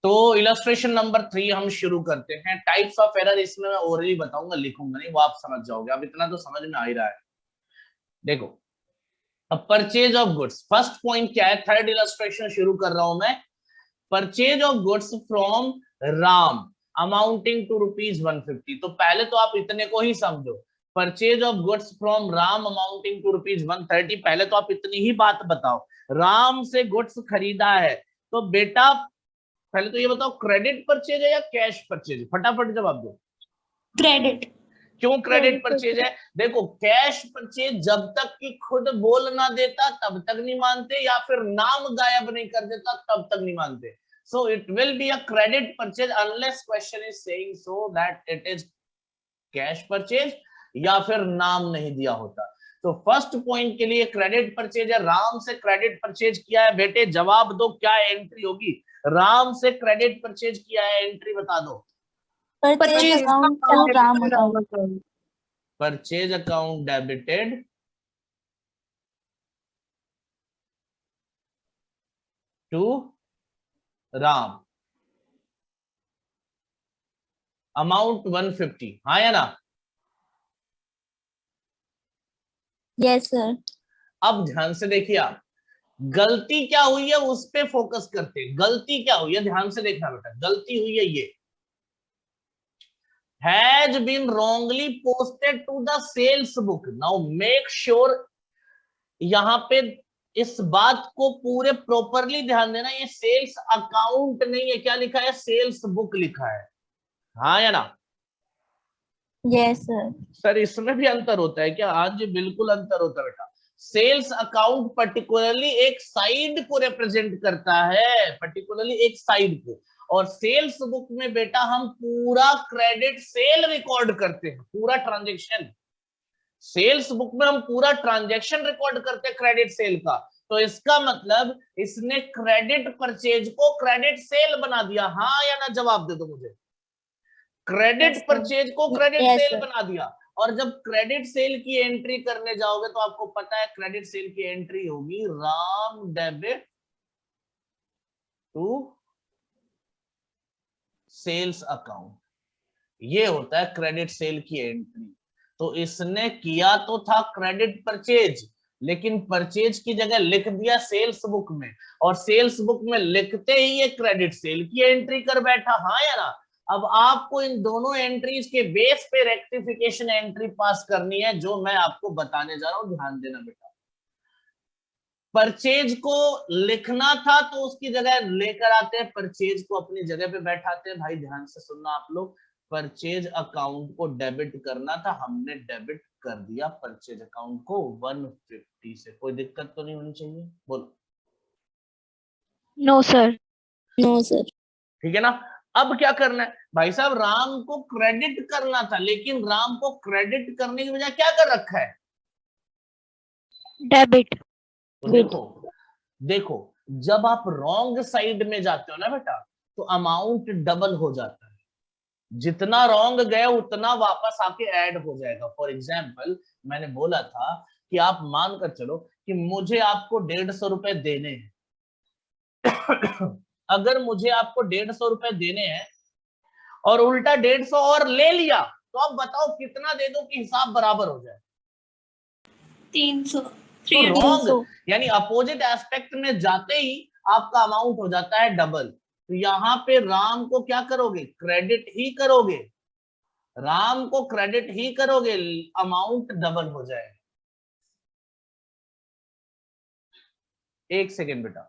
तो illustration number 3 हम शुरू करते हैं। टाइप्स ऑफ एरर इसमें मैं ओरली बताऊंगा, लिखूंगा नहीं, वो आप समझ जाओगे। अब इतना तो समझ में आ ही रहा है। देखो, अब purchase of goods, first point क्या है, थर्ड इलस्ट्रेशन शुरू कर रहा हूं मैं। Purchase of goods from Ram amounting to ₹150। तो पहले तो आप इतने को ही समझो, purchase of goods from Ram amounting to ₹130। पहले तो आप इतनी ही बात बताओ, राम से गुड्स खरीदा है। तो बेटा पहले तो ये बताओ, क्रेडिट परचेज है या कैश परचेज? फटाफट जवाब दो। क्रेडिट। क्यों क्रेडिट परचेज है? देखो, कैश परचेज जब तक कि खुद बोल ना देता तब तक नहीं मानते, या फिर नाम गायब नहीं कर देता तब तक नहीं मानते। So it will be a credit purchase unless question is saying so that it is cash purchase, या फिर नाम नहीं दिया होता। तो फर्स्ट पॉइंट के लिए क्रेडिट परचेज है, राम से क्रेडिट परचेज किया है। बेटे जवाब दो, क्या एंट्री होगी? राम से क्रेडिट परचेज किया है, एंट्री बता दो। Purchase account to Ram account. Purchase account debited to Ram, amount 150। हाँ या ना? Yes sir. अब ध्यान से देखिए आप, गलती क्या हुई है उस पे फोकस करते हैं। गलती क्या हुई है ध्यान से देखना बेटा, गलती हुई है ये, has been wrongly posted to the sales book। Now make sure यहां पे इस बात को पूरे प्रॉपरली ध्यान देना, ये सेल्स अकाउंट नहीं है, क्या लिखा है? सेल्स बुक लिखा है। हाँ या ना? Yes sir. सर इसमें भी अंतर होता है क्या? आज बिल्कुल अंतर होता है बेटा। सेल्स अकाउंट पर्टिकुलरली एक साइड को रिप्रेजेंट करता है, पर्टिकुलरली एक साइड को। और सेल्स बुक में बेटा हम पूरा क्रेडिट सेल रिकॉर्ड करते हैं, पूरा ट्रांजेक्शन। सेल्स बुक में हम पूरा ट्रांजेक्शन रिकॉर्ड करते हैं क्रेडिट सेल का। तो इसका मतलब इसने क्रेडिट परचेज को क्रेडिट सेल बना दिया। हाँ या ना जवाब दे दो मुझे। क्रेडिट परचेज को क्रेडिट यस सेल सर। बना दिया। और जब क्रेडिट सेल की एंट्री करने जाओगे तो आपको पता है क्रेडिट सेल की एंट्री होगी Ram debit to sales account. ये होता है क्रेडिट सेल की एंट्री। तो इसने किया तो था क्रेडिट परचेज, लेकिन परचेज की जगह लिख दिया सेल्स बुक में, और सेल्स बुक में लिखते ही ये क्रेडिट सेल की एंट्री कर बैठा। हाँ या ना? अब आपको इन दोनों एंट्रीज के बेस पे रेक्टिफिकेशन एंट्री पास करनी है, जो मैं आपको बताने जा रहा हूं, ध्यान देना बेटा। परचेज को लिखना था तो उसकी जगह लेकर आते हैं, परचेज को अपनी जगह पे बैठाते हैं। भाई ध्यान से सुनना आप लोग, परचेज अकाउंट को डेबिट करना था, हमने डेबिट कर दिया परचेज अकाउंट को 150 से। कोई दिक्कत तो नहीं होनी चाहिए, बोलो। No sir. No sir. ठीक है ना? अब क्या करना है भाई साहब, राम को क्रेडिट करना था, लेकिन राम को क्रेडिट करने की बजाय क्या कर रखा है? डेबिट। तो देखो, देखो, जब आप रॉन्ग साइड में जाते हो ना बेटा, तो अमाउंट डबल हो जाता है। जितना रॉन्ग गए उतना वापस आके ऐड हो जाएगा। फॉर एग्जाम्पल, मैंने बोला था कि आप मान कर चलो कि मुझे आपको 150 रुपए देने हैं। अगर मुझे आपको 150 रुपए देने हैं और उल्टा 150 और ले लिया, तो आप बताओ कितना दे दो कि हिसाब बराबर हो जाए? 300। तो रॉन्ग यानी अपोजिट एस्पेक्ट में जाते ही आपका अमाउंट हो जाता है डबल। तो यहां पे राम को क्या करोगे? क्रेडिट ही करोगे, राम को क्रेडिट ही करोगे, अमाउंट डबल हो जाएगा। एक सेकेंड बेटा।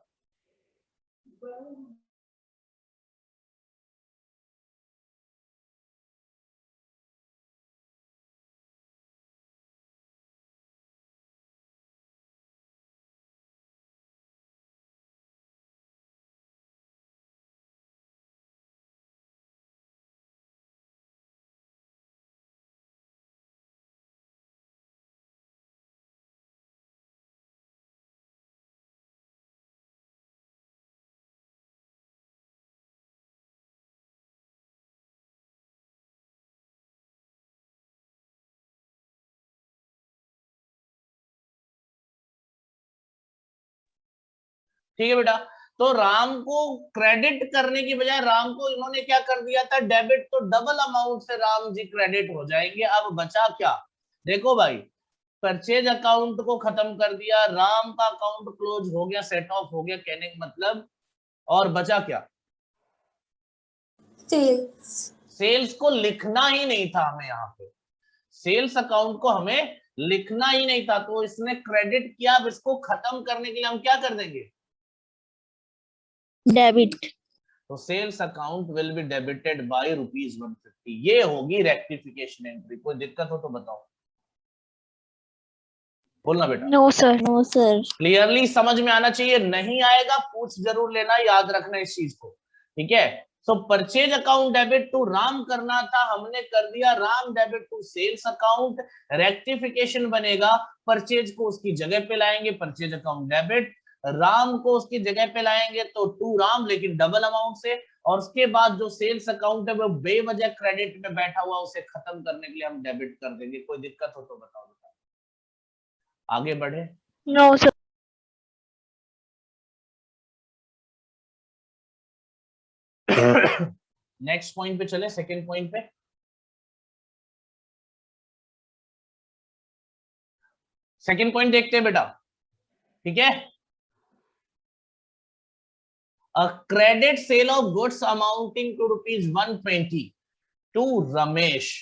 ठीक है बेटा, तो राम को क्रेडिट करने की बजाय राम को इन्होंने क्या कर दिया था, डेबिट, तो डबल अमाउंट से राम जी क्रेडिट हो जाएंगे। अब बचा क्या, देखो भाई, परचेज अकाउंट को खत्म कर दिया, राम का अकाउंट क्लोज हो गया, सेट ऑफ हो गया, कहने का मतलब, और बचा क्या, सेल्स। सेल्स को लिखना ही नहीं था हमें, यहाँ पे सेल्स अकाउंट को हमें लिखना ही नहीं था, तो इसने क्रेडिट किया। अब इसको खत्म करने के लिए हम क्या कर देंगे, डेबिट। तो sales account will be debited by ₹150। ये होगी रेक्टिफिकेशन एंट्री। कोई दिक्कत हो तो बताओ, बोलना बेटा। No sir, no sir. Clearly समझ में आना चाहिए, नहीं आएगा पूछ जरूर लेना, याद रखना इस चीज को, ठीक है। So purchase account debit to Ram करना था, हमने कर दिया, Ram debit to sales account, rectification बनेगा, परचेज को उसकी जगह पे लाएंगे, परचेज अकाउंट डेबिट, राम को उसकी जगह पे लाएंगे तो टू राम, लेकिन डबल अमाउंट से, और उसके बाद जो सेल्स अकाउंट है वो बेवजह क्रेडिट में बैठा हुआ, उसे खत्म करने के लिए हम डेबिट कर देंगे। कोई दिक्कत हो तो बताओ, आगे बढ़े। No sir. नेक्स्ट पॉइंट पे चले, सेकंड पॉइंट पे। सेकंड पॉइंट देखते हैं बेटा, ठीक है। A credit sale of goods amounting to ₹120 to Ramesh.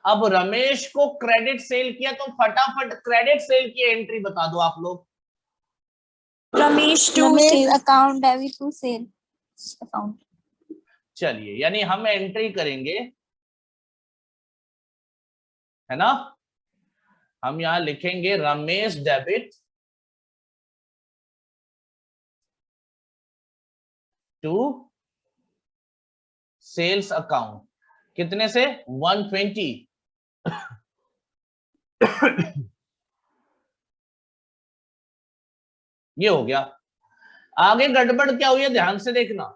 अब रमेश को क्रेडिट सेल किया, तो फटाफट क्रेडिट सेल की एंट्री बता दो आप लोग। Ramesh to account debit to sales account. चलिए, यानी हम एंट्री करेंगे, है ना, हम यहां लिखेंगे Ramesh debit to sales account, कितने से, 120। ये हो गया। आगे गड़बड़ क्या हुई है, ध्यान से देखना।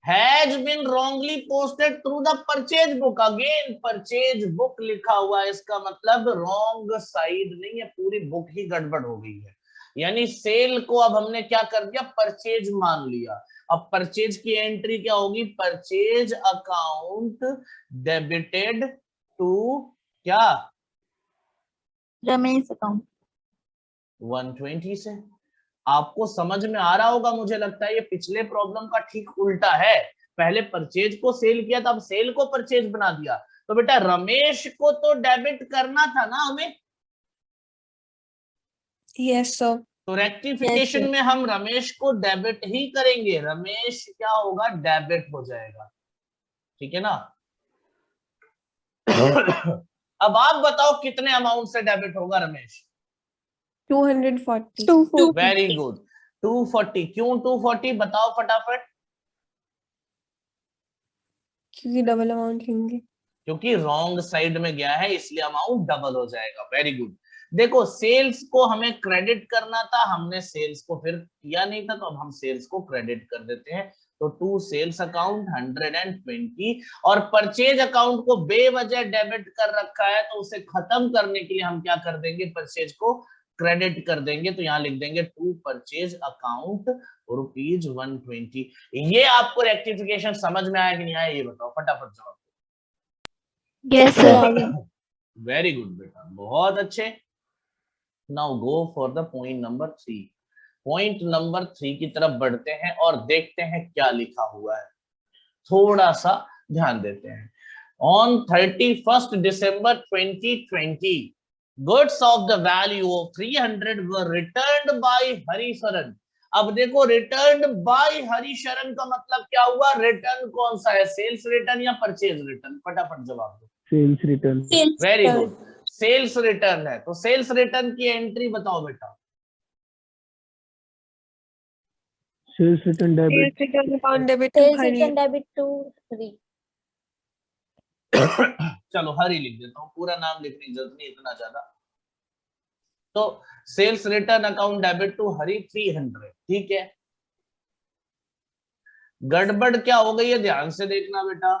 Has been wrongly posted through the purchase book, again purchase book लिखा हुआ है, इसका मतलब रॉन्ग साइड नहीं है, पूरी बुक ही गड़बड़ हो गई है। यानी सेल को अब हमने क्या कर दिया, परचेज मान लिया। अब परचेज की एंट्री क्या होगी, परचेज अकाउंट डेबिटेड टू क्या, रमेश अकाउंट 120 से। आपको समझ में आ रहा होगा, मुझे लगता है ये पिछले प्रॉब्लम का ठीक उल्टा है। पहले परचेज को सेल किया था, अब सेल को परचेज बना दिया। तो बेटा रमेश को तो डेबिट करना था ना हमें, यस सर। तो रेक्टिफिकेशन में हम रमेश को डेबिट ही करेंगे, रमेश क्या होगा, डेबिट हो जाएगा, ठीक है ना। अब आप बताओ कितने अमाउंट से डेबिट होगा रमेश, 240। Very good, 240। क्यों 240 बताओ फटाफट, क्योंकि डबल अमाउंट लेंगे, क्योंकि रॉन्ग साइड में गया है इसलिए अमाउंट डबल हो जाएगा। Very good. देखो सेल्स को हमें क्रेडिट करना था, हमने सेल्स को फिर किया नहीं था, तो अब हम सेल्स को क्रेडिट कर देते हैं। तो टू सेल्स अकाउंट 120, और परचेज अकाउंट को बेवजह डेबिट कर रखा है, तो उसे खत्म करने के लिए हम क्या कर देंगे, परचेज को क्रेडिट कर देंगे। तो यहाँ लिख देंगे टू परचेज अकाउंट ₹120। ये आपको रेक्टिफिकेशन समझ में आया कि नहीं आया, ये बताओ फटाफट जवाब। Yes sir. वेरी गुड बेटा, बहुत अच्छे। Now go for the point number 3। Point number 3 की तरफ बढ़ते हैं और देखते हैं क्या लिखा हुआ है, थोड़ा सा ध्यान देते हैं। On 31 December 2020 goods of the value of 300 were returned by Harisharan. अब देखो रिटर्न्ड बाय हरिशरण का मतलब क्या हुआ, रिटर्न कौन सा है, सेल्स रिटर्न या परचेज रिटर्न, फटाफट जवाब दो। Sales return. Very good, sales return है। तो सेल्स रिटर्न की एंट्री बताओ बेटा। Sales return debit debit to Hari. चलो हरी लिख देता हूँ, पूरा नाम लिखने की जरूरत नहीं इतना ज्यादा। तो sales return account debit to Hari 300, ठीक है। गड़बड़ क्या हो गई है, ध्यान से देखना बेटा।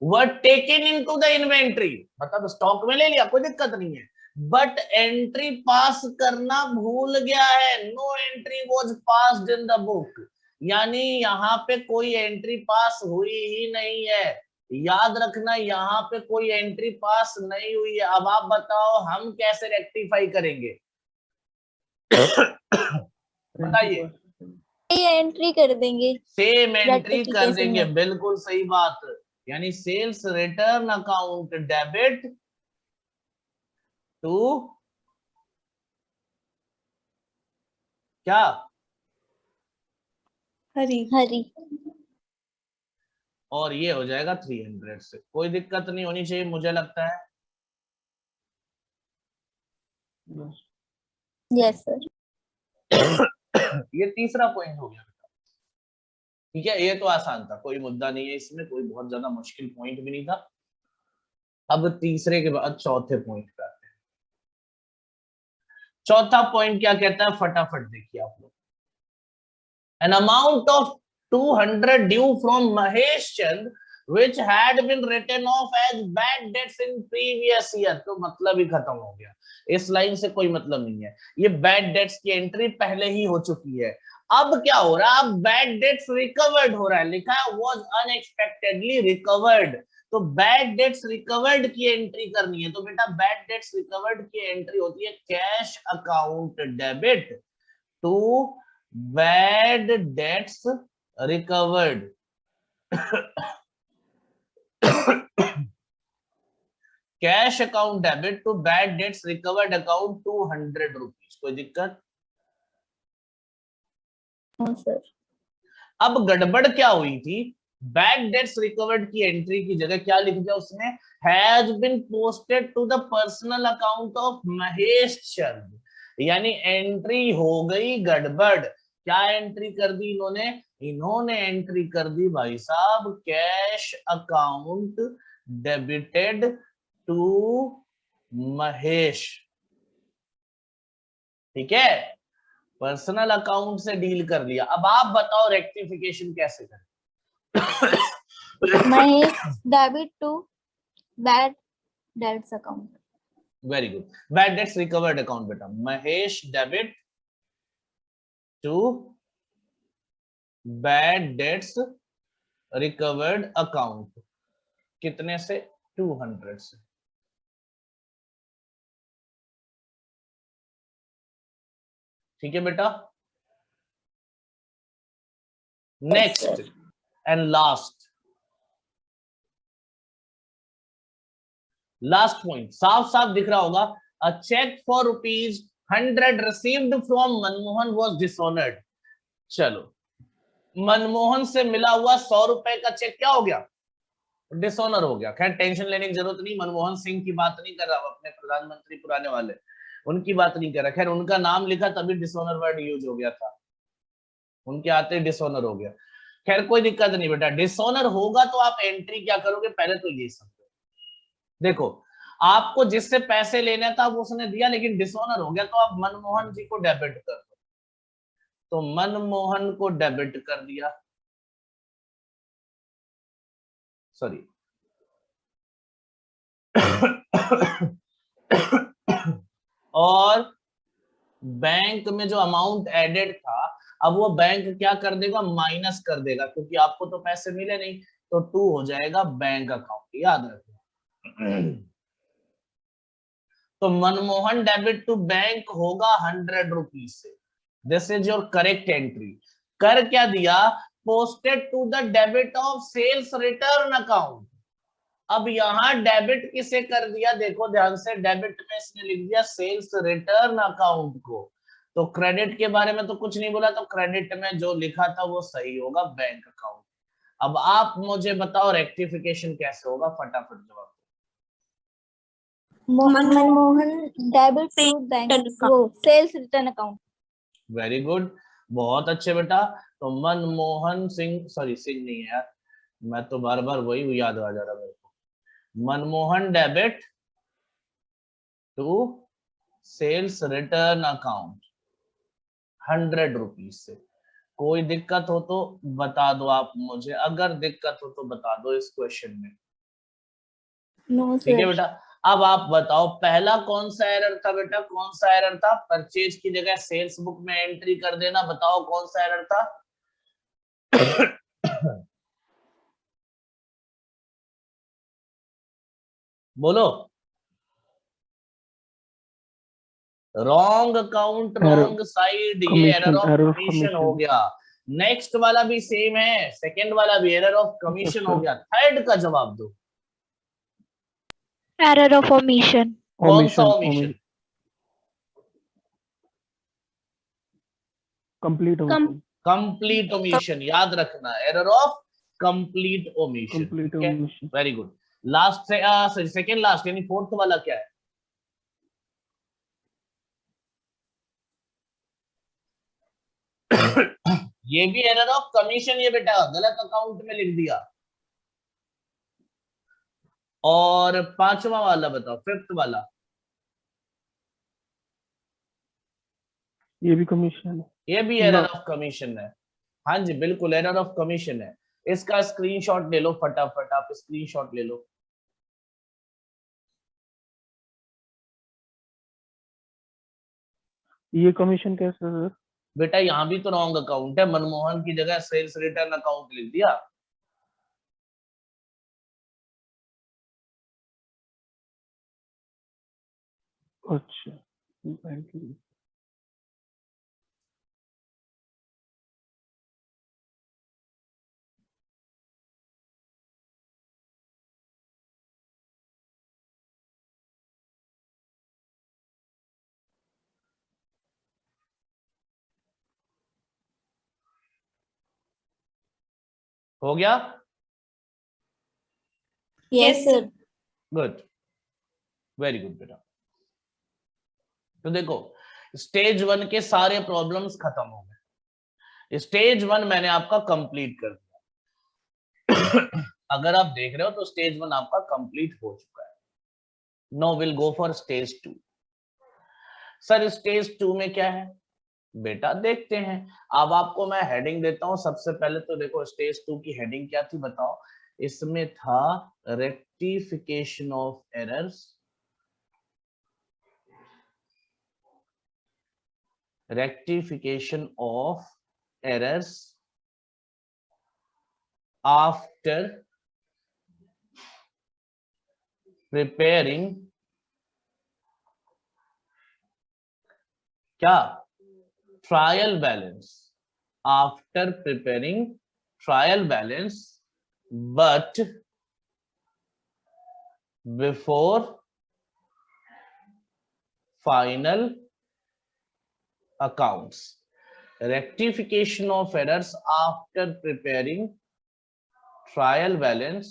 Were taken into the inventory, मतलब स्टॉक में ले लिया, कोई दिक्कत नहीं है। बट एंट्री पास करना भूल गया है। No entry was passed in the book, यानी यहाँ पे कोई एंट्री पास हुई ही नहीं है। याद रखना, यहाँ पे कोई एंट्री पास नहीं हुई है। अब आप बताओ हम कैसे रेक्टिफाई करेंगे? बताइए। एंट्री कर देंगे, सेम एंट्री कर Rectification देंगे, में। बिल्कुल सही बात। यानी sales return account debit to क्या? हरी। और ये हो जाएगा 300 से। कोई दिक्कत नहीं होनी चाहिए मुझे लगता है। Yes sir. ये तीसरा पॉइंट हो गया। ठीक है, ये तो आसान था, कोई मुद्दा नहीं है इसमें, कोई बहुत ज्यादा मुश्किल पॉइंट भी नहीं था। अब तीसरे के बाद चौथे पॉइंट पे आते हैं। चौथा पॉइंट क्या कहता है, फटाफट देखिए आप लोग। An amount of 200 due from Mahesh Chand which had been written off as bad debts in previous year। तो मतलब ही खत्म हो गया, इस लाइन से कोई मतलब नहीं है। ये बैड डेट्स की एंट्री पहले ही हो चुकी है। अब क्या हो रहा है, अब बैड डेट्स रिकवर्ड हो रहा है, लिखा है was unexpectedly recovered। तो बैड डेट्स रिकवर्ड की एंट्री करनी है। तो बेटा बैड डेट्स रिकवर्ड की एंट्री होती है cash account debit to bad debts recovered. Cash account debit to bad debts recovered account 200 rupees. कोई दिक्कत? हाँ सर। अब गड़बड़ क्या हुई थी, बैड डेट्स रिकवर्ड की एंट्री की जगह क्या लिख दिया उसने, has been posted to the personal account of Mahesh Chand. यानी एंट्री हो गई गड़बड़। क्या एंट्री कर दी इन्होंने? इन्होंने एंट्री कर दी भाई साहब cash account debited to Mahesh. ठीक है, पर्सनल अकाउंट से डील कर लिया। अब आप बताओ रेक्टिफिकेशन कैसे करें? Mahesh debit to bad debts account. Very good, bad debts recovered account बेटा। Mahesh debit to bad debts recovered account. कितने से? 200 से। ठीक है बेटा। नेक्स्ट एंड लास्ट पॉइंट साफ साफ दिख रहा होगा। A cheque for ₹100 received from Manmohan was dishonoured. चलो, मनमोहन से मिला हुआ 100 रुपए का चेक क्या हो गया? डिसऑनर हो गया। खैर टेंशन लेने की जरूरत नहीं, मनमोहन सिंह की बात नहीं कर रहा हूं, अपने प्रधानमंत्री पुराने वाले, उनकी बात नहीं कर रहा। खैर उनका नाम लिखा तभी डिसऑनर वर्ड यूज हो गया था, उनके आते डिसऑनर हो गया। खैर कोई दिक्कत नहीं बेटा, डिसऑनर होगा तो आप एंट्री क्या करोगे, पहले तो ये समझो। देखो, आपको जिससे पैसे लेना था वो उसने दिया, लेकिन डिसऑनर हो गया, तो आप मनमोहन जी को डेबिट कर दो। तो मनमोहन को डेबिट कर दिया, सॉरी और बैंक में जो अमाउंट एडेड था, अब वो बैंक क्या कर देगा, माइनस कर देगा, क्योंकि आपको तो पैसे मिले नहीं। तो 2 हो जाएगा बैंक अकाउंट, याद रखना। तो मनमोहन डेबिट टू बैंक होगा 100 रुपीज से। This is your correct entry. कर क्या दिया, posted to the debit of sales return account. अब यहां डेबिट किसे कर दिया, देखो ध्यान से, डेबिट में इसने लिख दिया सेल्स रिटर्न अकाउंट को। तो क्रेडिट के बारे में तो कुछ नहीं बोला, तो क्रेडिट में जो लिखा था वो सही होगा, बैंक अकाउंट। अब आप मुझे बताओ रेक्टिफिकेशन कैसे होगा, फटाफट जवाब। मनमोहन डेबिट टू बैंक वो sales return account. Very good, बहुत अच्छे बेटा। तो मनमोहन सिंह, सॉरी सिंह नहीं है यार, मैं तो बार बार वही याद आ जा रहा मेरे को। Manmohan debit to sales return account 100 rupees से। कोई दिक्कत हो तो बता दो आप मुझे, अगर दिक्कत हो तो बता दो इस क्वेश्चन में। नो ठीक है सर। बेटा, अब आप बताओ पहला कौन सा एरर था बेटा, कौन सा एरर था? परचेज की जगह सेल्स बुक में एंट्री कर देना, बताओ कौन सा एरर था? बोलो। रॉन्ग अकाउंट, रॉन्ग साइड, ये error commission, of error of commission हो कमीशन। गया। नेक्स्ट वाला भी सेम है, सेकंड वाला भी एरर ऑफ कमीशन हो गया। थर्ड का जवाब दो। Error of omission. कौन सा omission, omission? Complete omission, complete omission, याद रखना, error of complete omission. Complete ठीक है, ओमिशन। Very good. लास्ट से सेकंड लास्ट यानी फोर्थ वाला क्या है? ये भी एरर ऑफ कमीशन, ये बेटा गलत अकाउंट में लिख दिया। और पांचवा वाला बताओ, फिफ्थ वाला। ये भी कमीशन है ये भी ना? एरर ऑफ कमीशन है। हाँ जी बिल्कुल एरर ऑफ कमीशन है। इसका स्क्रीनशॉट ले लो फटाफट, आप स्क्रीनशॉट ले लो। ये कमीशन कैसे है सर? बेटा यहाँ भी तो रॉन्ग अकाउंट है, मनमोहन की जगह सेल्स रिटर्न अकाउंट लिख दिया। अच्छा, थैंक यू। हो गया? Yes sir. Good, very good बेटा। तो देखो स्टेज वन के सारे प्रॉब्लम्स खत्म हो गए। स्टेज वन मैंने आपका कंप्लीट कर दिया। अगर आप देख रहे हो तो स्टेज वन आपका कंप्लीट हो चुका है। No will go for stage two. Sir stage two में क्या है बेटा, देखते हैं। अब आपको मैं हेडिंग देता हूं। सबसे पहले तो देखो स्टेज टू की हेडिंग क्या थी बताओ। इसमें था rectification of errors, rectification of errors after preparing क्या, trial balance, after preparing trial balance but before final accounts. Rectification of errors after preparing trial balance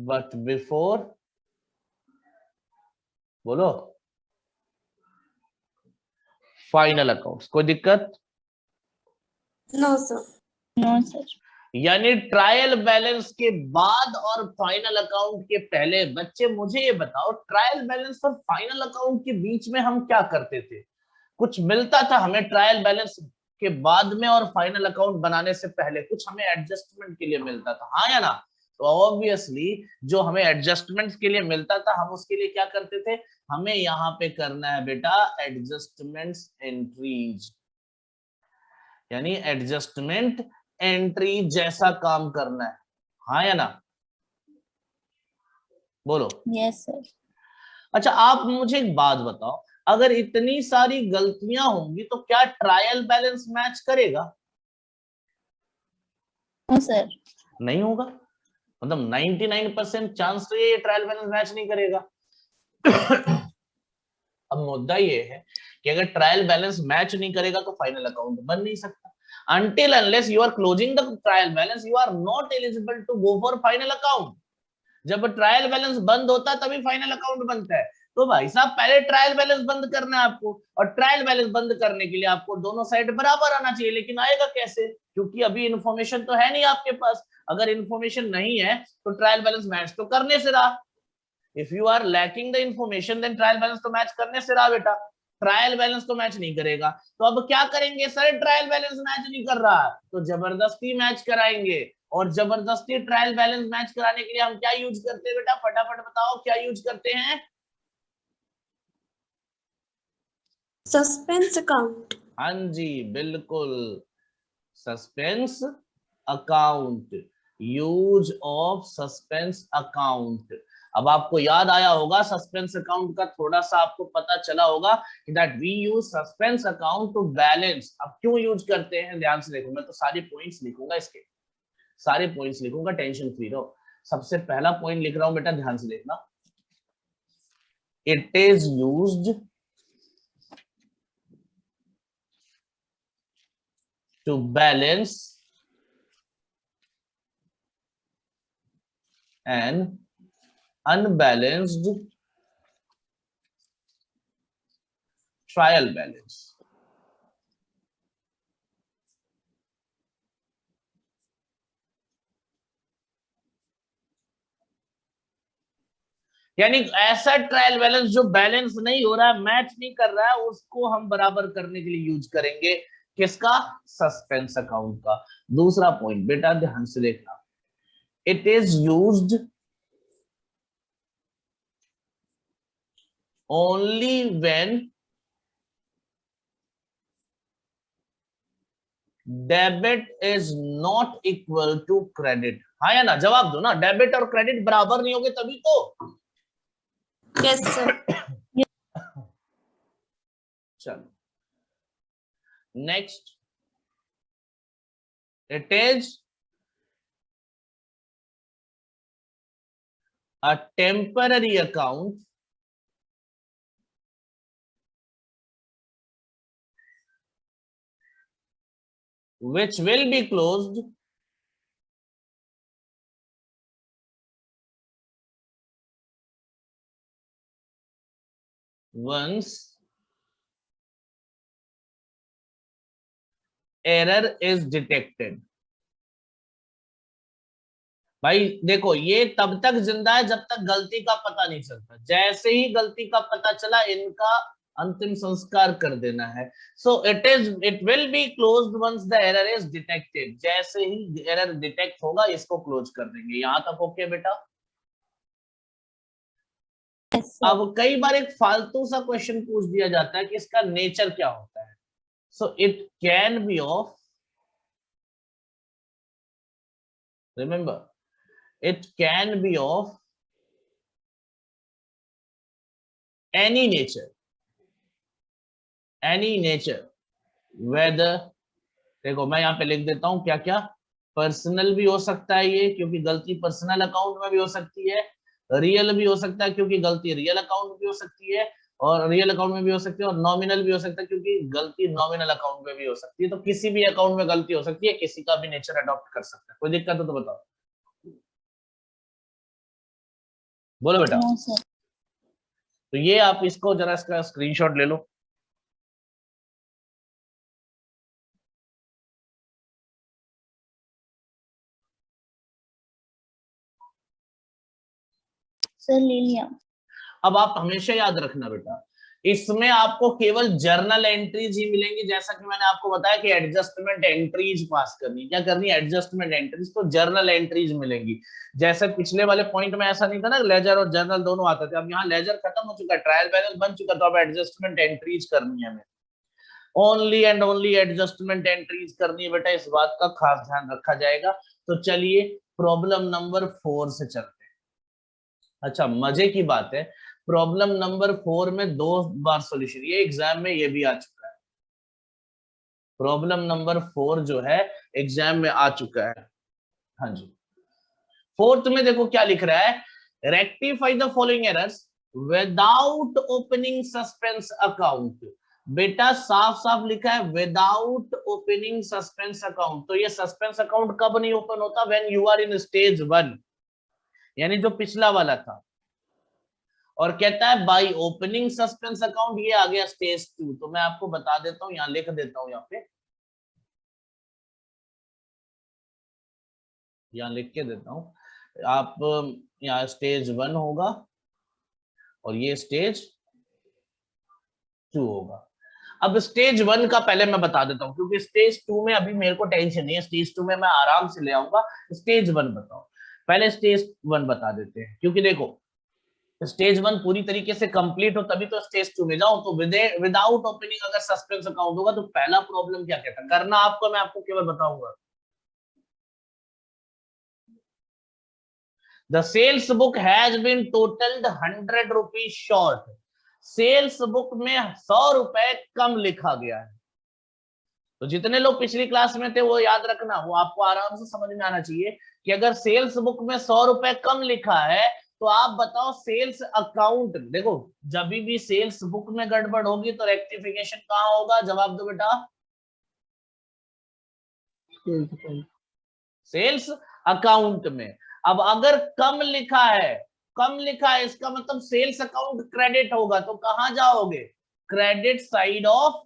but before, बोलो, फाइनल अकाउंट्स। कोई दिक्कत? No sir. No sir. यानी trial balance के बाद और final account के पहले। बच्चे मुझे ये बताओ ट्रायल बैलेंस और फाइनल अकाउंट के बीच में हम क्या करते थे? कुछ मिलता था हमें ट्रायल बैलेंस के बाद में और फाइनल अकाउंट बनाने से पहले? कुछ हमें एडजस्टमेंट के लिए मिलता था, हाँ या ना? तो ऑब्वियसली जो हमें एडजस्टमेंट के लिए मिलता था हम उसके लिए क्या करते थे? हमें यहाँ पे करना है बेटा एडजस्टमेंट्स एंट्रीज, यानी एडजस्टमेंट एंट्री जैसा काम करना है, हाँ या ना? बोलो। Yes sir. अच्छा आप मुझे एक बात बताओ, अगर इतनी सारी गलतियां होंगी तो क्या ट्रायल बैलेंस मैच करेगा? No sir. नहीं होगा। मतलब 99% चांस तो ये ट्रायल बैलेंस मैच नहीं करेगा। अब मुद्दा ये है कि अगर ट्रायल बैलेंस मैच नहीं करेगा तो फाइनल अकाउंट बन नहीं सकता। Until unless you are closing the trial balance, you are not eligible to go for final account. जब ट्रायल बैलेंस बंद होता है तभी फाइनल अकाउंट बनता है। तो भाई साहब पहले ट्रायल बैलेंस बंद करना है आपको, और ट्रायल बैलेंस बंद करने के लिए आपको दोनों साइड बराबर आना चाहिए। लेकिन आएगा कैसे? क्योंकि अभी इंफॉर्मेशन तो है नहीं आपके पास। अगर इंफॉर्मेशन नहीं है तो ट्रायल बैलेंस मैच तो करने से रहा। If you are lacking the information then trial balance तो मैच करने से रहा बेटा। ट्रायल बैलेंस तो मैच नहीं करेगा, तो अब क्या करेंगे सर, ट्रायल बैलेंस मैच नहीं कर रहा तो जबरदस्ती मैच कराएंगे। और जबरदस्ती ट्रायल बैलेंस मैच कराने के लिए हम क्या यूज करते हैं बेटा, फटाफट बताओ क्या यूज करते हैं? Suspense account. हाँ जी बिल्कुल, suspense account, use of suspense account. अब आपको याद आया होगा सस्पेंस अकाउंट का, थोड़ा सा आपको पता चला होगा कि that we use suspense account to balance. अब क्यों यूज करते हैं, ध्यान से देखो, मैं तो सारे पॉइंट्स लिखूंगा, इसके सारे पॉइंट्स लिखूंगा, टेंशन फ्री रहो। सबसे पहला पॉइंट लिख रहा हूं बेटा, ध्यान से देखना, it is used to balance an unbalanced trial balance। यानी ऐसा ट्रायल बैलेंस जो बैलेंस नहीं हो रहा है, मैच नहीं कर रहा है, उसको हम बराबर करने के लिए यूज करेंगे, किसका, सस्पेंस अकाउंट का। दूसरा पॉइंट बेटा ध्यान से देखना, it is used only when debit is not equal to credit. हाँ या ना, जवाब दो ना, डेबिट और क्रेडिट बराबर नहीं होंगे तभी तो। Yes sir. चलो next, it is a temporary account which will be closed once error is detected। भाई देखो, ये तब तक जिंदा है जब तक गलती का पता नहीं चलता, जैसे ही गलती का पता चला इनका अंतिम संस्कार कर देना है। So it will be closed ones the error is detected, जैसे ही एरर डिटेक्ट होगा इसको क्लोज कर देंगे। यहां तक ओके बेटा? अब कई बार एक फालतू सा क्वेश्चन पूछ दिया जाता है कि इसका नेचर क्या होता है। So it can be of, remember, it can be of any nature whether, देखो मैं यहाँ पे लिख देता हूं क्या क्या, पर्सनल भी हो सकता है ये, क्योंकि गलती पर्सनल अकाउंट में भी हो सकती है, रियल भी हो सकता है क्योंकि गलती रियल अकाउंट में भी हो सकती है, और रियल अकाउंट में भी हो सकती है, और नॉमिनल भी हो सकता है क्योंकि गलती नॉमिनल अकाउंट में भी हो सकती है। तो किसी भी अकाउंट में गलती हो सकती है, किसी का भी नेचर अडॉप्ट कर सकता है। कोई दिक्कत हो तो बताओ, बोलो बेटा। No sir. तो ये आप इसको जरा इसका स्क्रीनशॉट ले लो। सर ले लिया। अब आप हमेशा याद रखना बेटा, इसमें आपको केवल जर्नल एंट्रीज ही मिलेंगी, जैसा कि मैंने आपको बताया कि एडजस्टमेंट एंट्रीज पास करनी, क्या करनी है, एडजस्टमेंट एंट्रीज, तो जर्नल एंट्रीज मिलेंगी। जैसे पिछले वाले पॉइंट में ऐसा नहीं था ना, लेजर और जर्नल दोनों आते थे, अब यहाँ लेजर खत्म हो चुका है, ट्रायल बैलेंस बन चुका, तो अब एडजस्टमेंट एंट्रीज करनी है हमें, only and only adjustment entries करनी है बेटा, इस बात का खास ध्यान रखा जाएगा। तो चलिए प्रॉब्लम नंबर 4 से चलते हैं। अच्छा मजे की बात है, प्रॉब्लम नंबर 4 में 2 बार सॉल्यूशन, ये एग्जाम में ये भी आ चुका है, प्रॉब्लम नंबर 4 जो है एग्जाम में आ चुका है। हाँ जी, फोर्थ में देखो क्या लिख रहा है, rectify the following errors without opening suspense account. बेटा साफ साफ लिखा है विदाउट ओपनिंग सस्पेंस अकाउंट, तो ये सस्पेंस अकाउंट कब नहीं ओपन होता, when you are in stage 1, यानी जो पिछला वाला था। और कहता है बाय ओपनिंग सस्पेंस अकाउंट, ये आ गया स्टेज 2। तो मैं आपको बता देता हूं, यहां लिख देता हूं, यहाँ पे यहां लिख के देता हूं, आप यहाँ स्टेज 1 होगा और ये स्टेज 2 होगा। अब स्टेज 1 का पहले मैं बता देता हूँ, क्योंकि स्टेज 2 में अभी मेरे को टेंशन नहीं है, स्टेज 2 में मैं आराम से ले आऊंगा। स्टेज 1 बताओ, पहले स्टेज 1 बता देते हैं, क्योंकि देखो स्टेज 1 पूरी तरीके से कंप्लीट हो तभी तो स्टेज 2 में जाओ। तो विदाउट ओपनिंग अगर सस्पेंस अकाउंट होगा तो पहला प्रॉब्लम क्या कहता है करना आपको, मैं आपको केवल बताऊंगा। The sales book has been totaled 100 rupees short. Sales book में 100 रुपए कम लिखा गया है। तो जितने लोग पिछली क्लास में थे वो याद रखना, वो आपको आराम से समझ में आना चाहिए कि अगर सेल्स बुक में 100 रुपए कम लिखा है तो आप बताओ सेल्स अकाउंट, देखो जब भी सेल्स बुक में गड़बड़ होगी तो रेक्टिफिकेशन कहाँ होगा, जवाब दो बेटा। सेल्स अकाउंट में। अब अगर कम लिखा है, कम लिखा है इसका मतलब सेल्स अकाउंट क्रेडिट होगा, तो कहां जाओगे, credit side of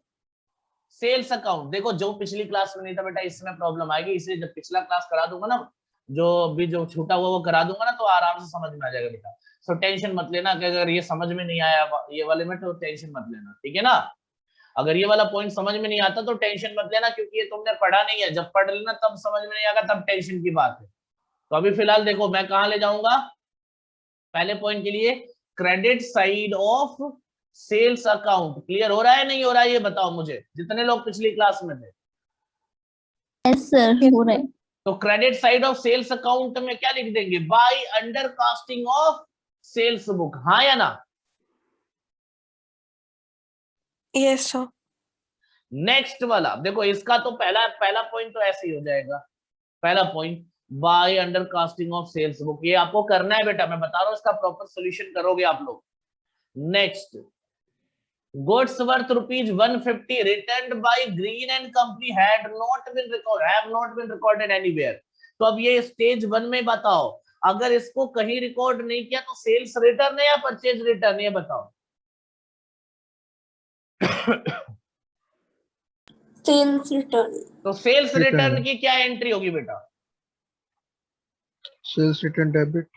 sales account. देखो जो पिछली क्लास में नहीं था बेटा इसमें प्रॉब्लम आएगी, इसलिए जब पिछला क्लास करा दूंगा ना, जो छूटा हुआ वो करा दूंगा ना, तो आराम से समझ में आ जाएगा बेटा। सो टेंशन मत लेना कि अगर ये समझ में नहीं आया ये वाले में, तो टेंशन मत लेना, ठीक है ना। अगर ये वाला पॉइंट समझ में नहीं आता तो टेंशन मत लेना, क्योंकि ये तुमने पढ़ा नहीं है, जब पढ़ लेना तब समझ में नहीं आएगा, तब टेंशन की बात है। तो अभी फिलहाल देखो मैं कहां ले जाऊंगा, पहले पॉइंट के लिए credit side of sales account. Clear हो रहा है नहीं हो रहा है ये बताओ मुझे, जितने लोग पिछली क्लास में थे। यस सर, हो रहा है। तो credit side of sales account में क्या लिख देंगे, by undercasting of sales book, हाँ या ना। Yes sir. नेक्स्ट वाला देखो, इसका तो पहला पॉइंट तो ऐसे ही हो जाएगा। पहला point by undercasting of sales book, ये आपको करना है बेटा, मैं बता रहा हूं, इसका प्रॉपर सॉल्यूशन करोगे आप लोग। Next, goods worth rupees 150 returned by Green and Company have not been recorded anywhere। तो अब ये स्टेज 1 में बताओ, अगर इसको कहीं रिकॉर्ड नहीं किया तो सेल्स रिटर्न है या परचेज रिटर्न, ये बताओ। Sales return. तो सेल्स रिटर्न की क्या एंट्री होगी बेटा, sales return debit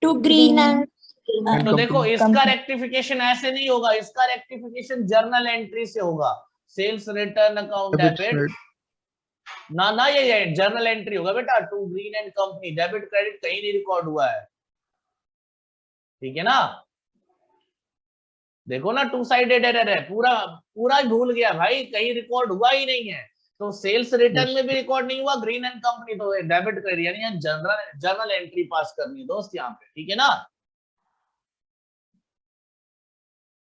to Green and तो देखो इसका रेक्टिफिकेशन ऐसे नहीं होगा, इसका रेक्टिफिकेशन जर्नल एंट्री से होगा। सेल्स रिटर्न अकाउंट डेबिट ना ये जर्नल एंट्री होगा बेटा, to Green and Company, debit credit कहीं नहीं रिकॉर्ड हुआ है, ठीक है ना। देखो ना टू साइडेड एरर है, पूरा भूल गया भाई, कहीं रिकॉर्ड हुआ ही नहीं है। तो सेल्स रिटर्न में भी रिकॉर्ड नहीं हुआ, ग्रीन एंड कंपनी, तो डेबिट क्रेडिट यानी जर्नल एंट्री पास करनी है दोस्त यहाँ पे, ठीक है ना।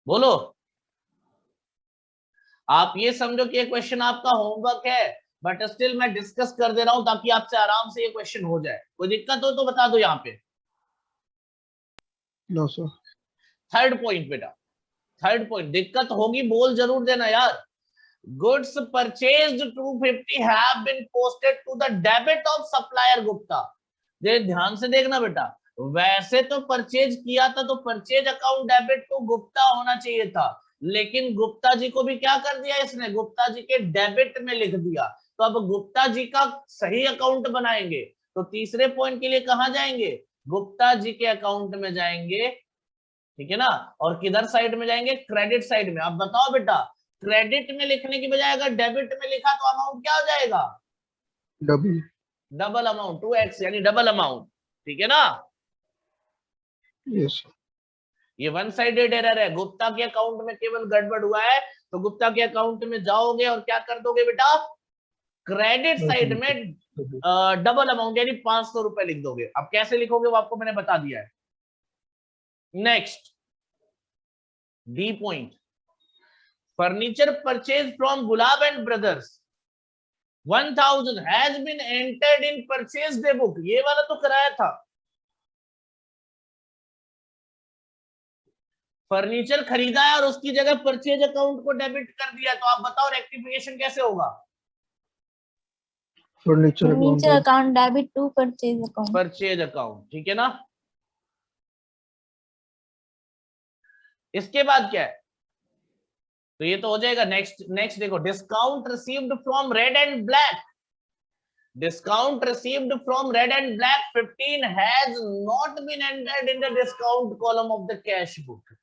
बोलो, आप ये समझो कि ये क्वेश्चन आपका होमवर्क है, बट स्टिल मैं डिस्कस कर दे रहा हूं ताकि आपसे आराम से ये क्वेश्चन हो जाए। कोई दिक्कत हो तो बता दो यहाँ पे। No sir. थर्ड पॉइंट बेटा, थर्ड पॉइंट, दिक्कत होगी बोल जरूर देना यार। Goods purchased 250 have been posted to the debit of supplier Gupta. ध्यान से देखना बेटा, वैसे तो परचेज किया था तो purchase account debit to Gupta होना चाहिए था, लेकिन गुप्ता जी को भी क्या कर दिया इसने, गुप्ता जी के डेबिट में लिख दिया। तो अब गुप्ता जी का सही अकाउंट बनाएंगे तो तीसरे पॉइंट के लिए कहां जाएंगे, गुप्ता जी के अकाउंट में जाएंगे, ठीक है ना। और किधर साइड में जाएंगे, क्रेडिट साइड में। अब बताओ बेटा, क्रेडिट में लिखने की बजाय अगर डेबिट में लिखा तो अमाउंट क्या हो जाएगा, डबल अमाउंट, 2x यानी डबल अमाउंट, ठीक है ना। Yes sir. ये वन साइडेड एरर है, गुप्ता के अकाउंट में केवल गड़बड़ हुआ है, तो गुप्ता के अकाउंट में जाओगे और क्या कर दोगे बेटा, क्रेडिट साइड में डबल अमाउंट यानी 500 रुपए लिख दोगे। अब कैसे लिखोगे वो आपको मैंने बता दिया है। Next D point, furniture purchase from Gulab and Brothers 1000 has been entered in purchase day book, ये वाला तो कराया था। फर्नीचर खरीदा है और उसकी जगह परचेज अकाउंट को डेबिट कर दिया, तो आप बताओ रेक्टिफिकेशन कैसे होगा, furniture account debit to purchase account, ठीक है ना। इसके बाद क्या है, तो ये तो हो जाएगा। नेक्स्ट देखो, discount received from red and black, discount received from red and black 15 has not been entered in the discount column of the cash book.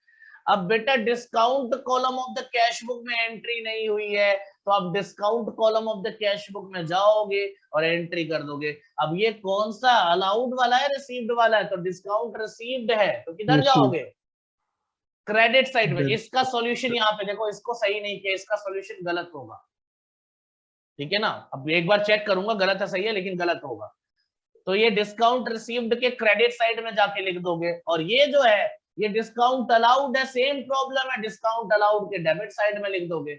अब बेटा discount column of the cash book में entry नहीं हुई है, तो आप discount column of the cash book में जाओगे और एंट्री कर दोगे। अब ये कौन सा अलाउड वाला है, रिसीव्ड वाला है? तो डिस्काउंट रिसीव्ड है, तो किधर Received. जाओगे? क्रेडिट साइड में। Debit. इसका सॉल्यूशन यहाँ पे देखो, इसको सही नहीं किया, इसका सॉल्यूशन गलत होगा, ठीक है ना। अब एक बार चेक करूंगा गलत है सही है, लेकिन गलत होगा। तो ये डिस्काउंट रिसीव्ड के क्रेडिट साइड में जाके लिख दोगे, और ये जो है ये डिस्काउंट अलाउड है, सेम प्रॉब्लम है, डिस्काउंट अलाउड के डेबिट साइड में लिख दोगे।